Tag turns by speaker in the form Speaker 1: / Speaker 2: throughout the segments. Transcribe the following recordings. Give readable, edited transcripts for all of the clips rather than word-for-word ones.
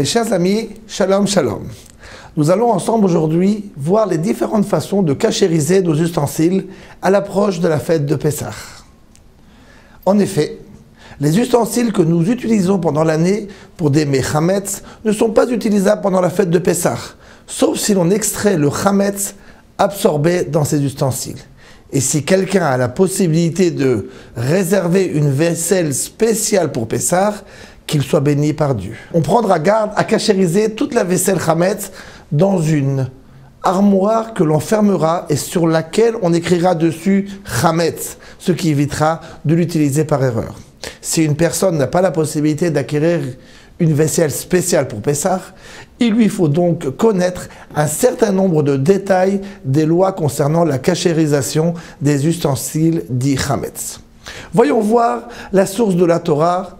Speaker 1: Mes chers amis, shalom shalom. Nous allons ensemble aujourd'hui voir les différentes façons de cachériser nos ustensiles à l'approche de la fête de Pessah. En effet, les ustensiles que nous utilisons pendant l'année pour des mets chametz ne sont pas utilisables pendant la fête de Pessah, sauf si l'on extrait le chametz absorbé dans ces ustensiles. Et si quelqu'un a la possibilité de réserver une vaisselle spéciale pour Pessah, qu'il soit béni par Dieu. On prendra garde à cachériser toute la vaisselle chametz dans une armoire que l'on fermera et sur laquelle on écrira dessus chametz, ce qui évitera de l'utiliser par erreur. Si une personne n'a pas la possibilité d'acquérir une vaisselle spéciale pour Pessah, il lui faut donc connaître un certain nombre de détails des lois concernant la cachérisation des ustensiles dits chametz. Voyons voir la source de la Torah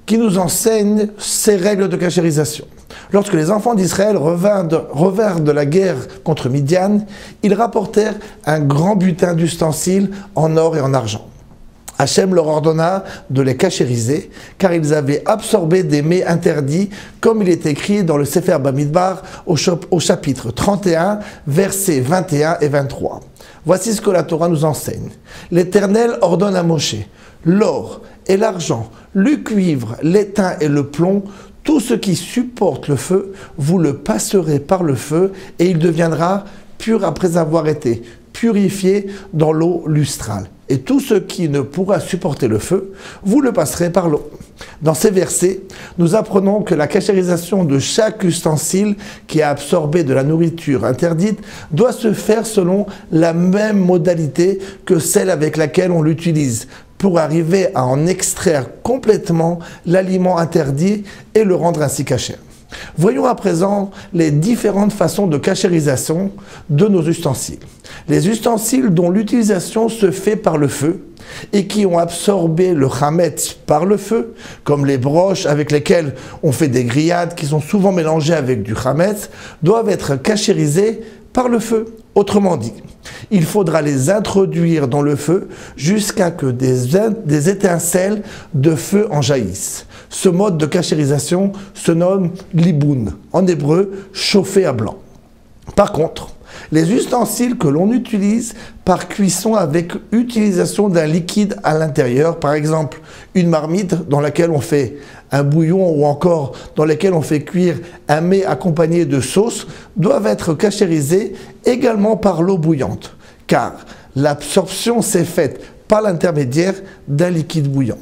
Speaker 1: qui nous enseigne ces règles de cachérisation. Lorsque les enfants d'Israël revinrent de la guerre contre Midian, ils rapportèrent un grand butin d'ustensiles en or et en argent. Hachem leur ordonna de les cachériser, car ils avaient absorbé des mets interdits, comme il est écrit dans le Sefer Bamidbar au chapitre 31, versets 21 et 23. Voici ce que la Torah nous enseigne. L'Éternel ordonne à Moshe: l'or et l'argent, le cuivre, l'étain et le plomb, tout ce qui supporte le feu, vous le passerez par le feu et il deviendra pur après avoir été purifié dans l'eau lustrale. Et tout ce qui ne pourra supporter le feu, vous le passerez par l'eau. Dans ces versets, nous apprenons que la cachérisation de chaque ustensile qui a absorbé de la nourriture interdite doit se faire selon la même modalité que celle avec laquelle on l'utilise, pour arriver à en extraire complètement l'aliment interdit et le rendre ainsi caché. Voyons à présent les différentes façons de cachérisation de nos ustensiles. Les ustensiles dont l'utilisation se fait par le feu et qui ont absorbé le chametz par le feu, comme les broches avec lesquelles on fait des grillades qui sont souvent mélangées avec du chametz, doivent être cachérisés par le feu. Autrement dit, il faudra les introduire dans le feu jusqu'à ce que des étincelles de feu en jaillissent. Ce mode de cachérisation se nomme liboun, en hébreu chauffer à blanc. Par contre, les ustensiles que l'on utilise par cuisson avec utilisation d'un liquide à l'intérieur, par exemple une marmite dans laquelle on fait un bouillon ou encore dans laquelle on fait cuire un mets accompagné de sauce, doivent être cachérisés également par l'eau bouillante, car l'absorption s'est faite par l'intermédiaire d'un liquide bouillant.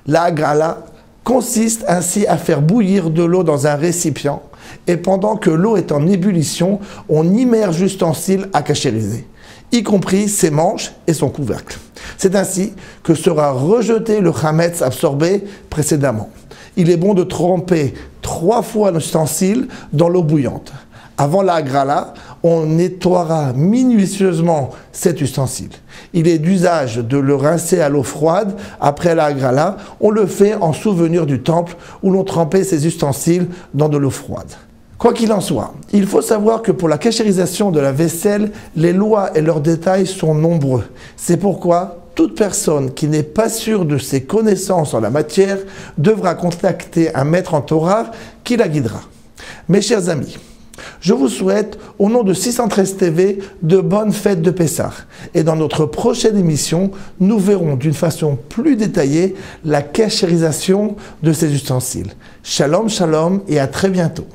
Speaker 1: La Haggalah consiste ainsi à faire bouillir de l'eau dans un récipient et pendant que l'eau est en ébullition, on immerge l'ustensile à cachériser, y compris ses manches et son couvercle. C'est ainsi que sera rejeté le chametz absorbé précédemment. Il est bon de tremper 3 fois l'ustensile dans l'eau bouillante. Avant la Haggalah, on nettoiera minutieusement cet ustensile. Il est d'usage de le rincer à l'eau froide. Après la Haggalah, on le fait en souvenir du temple où l'on trempait ces ustensiles dans de l'eau froide. Quoi qu'il en soit, il faut savoir que pour la cachérisation de la vaisselle, les lois et leurs détails sont nombreux. C'est pourquoi toute personne qui n'est pas sûre de ses connaissances en la matière devra contacter un maître en Torah qui la guidera. Mes chers amis, je vous souhaite, au nom de 613 TV, de bonnes fêtes de Pessah. Et dans notre prochaine émission, nous verrons d'une façon plus détaillée la cachérisation de ces ustensiles. Shalom, shalom et à très bientôt.